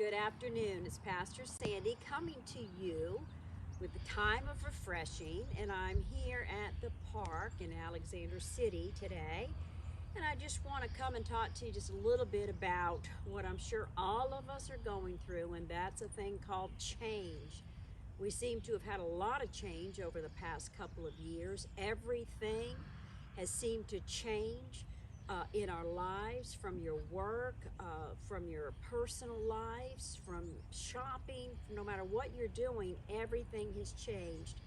Good afternoon. It's Pastor Sandy coming to you with the time of refreshing, and I'm here at the park in Alexander City today. And I just want to come and talk to you just a little bit about what I'm sure all of us are going through, and that's a thing called change. We seem to have had a lot of change over the past couple of years. Everything has seemed to change in our lives, from your work, from your personal lives, from shopping. No matter what you're doing, everything has changed.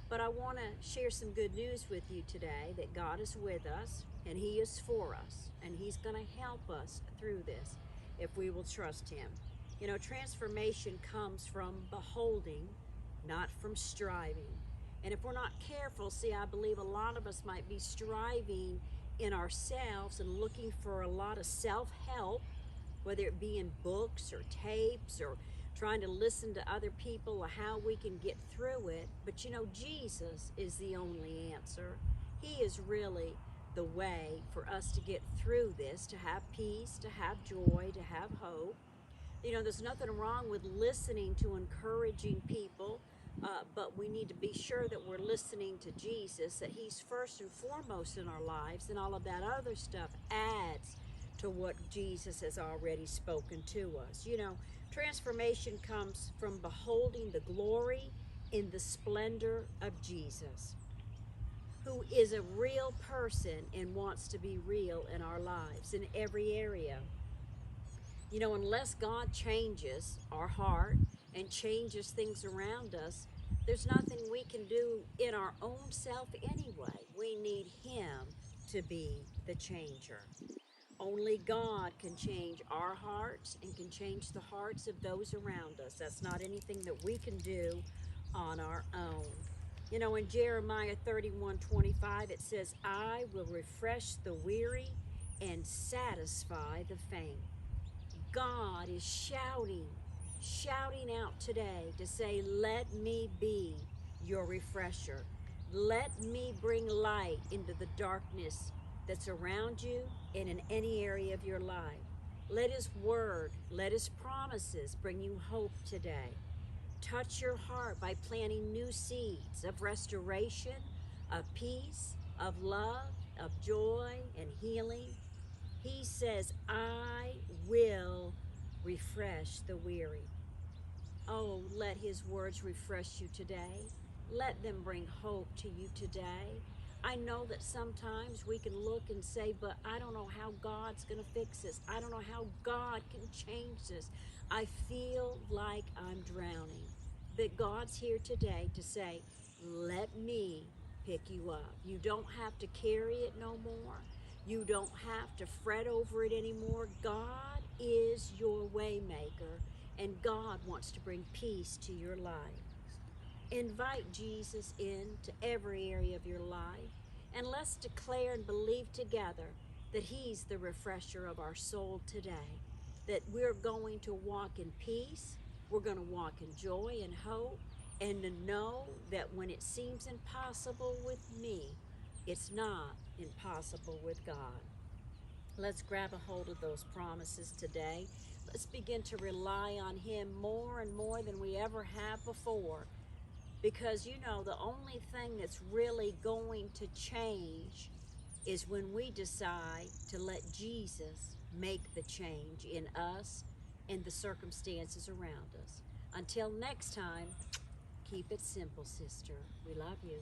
But I want to share some good news with you today that God is with us and He is for us, and He's going to help us through this if we will trust Him. You know, transformation comes from beholding, not from striving. And if we're not careful, see, I believe a lot of us might be striving in ourselves and looking for a lot of self-help, whether it be in books or tapes or trying to listen to other people or how we can get through it. But you know, Jesus is the only answer. He is really the way for us to get through this, to have peace, to have joy, to have hope. You know, there's nothing wrong with listening to encouraging people, but we need to be sure that we're listening to Jesus, that He's first and foremost in our lives, and all of that other stuff adds to what Jesus has already spoken to us. You know, transformation comes from beholding the glory in the splendor of Jesus, who is a real person and wants to be real in our lives in every area. You know, unless God changes our heart and changes things around us, there's nothing we can do in our own self anyway. We need Him to be the changer. Only God can change our hearts and can change the hearts of those around us. That's not anything that we can do on our own. You know, in Jeremiah 31:25, it says, I will refresh the weary and satisfy the faint. God is shouting out today to say, let me be your refresher. Let me bring light into the darkness that's around you and in any area of your life. Let His word, let His promises bring you hope today. Touch your heart by planting new seeds of restoration, of peace, of love, of joy, and healing. He says, I will refresh the weary. Oh, let His words refresh you today. Let them bring hope to you today. I know that sometimes we can look and say, but I don't know how God's going to fix this. I don't know how God can change this. I feel like I'm drowning. But God's here today to say, let me pick you up. You don't have to carry it no more. You don't have to fret over it anymore. God is your way maker, and God wants to bring peace to your life. Invite Jesus into every area of your life, and let's declare and believe together that He's the refresher of our soul today, that we're going to walk in peace, we're going to walk in joy and hope, and to know that when it seems impossible with me, it's not impossible with God. Let's grab a hold of those promises today. Let's begin to rely on Him more and more than we ever have before. Because you know, the only thing that's really going to change is when we decide to let Jesus make the change in us and the circumstances around us. Until next time, keep it simple, sister. We love you.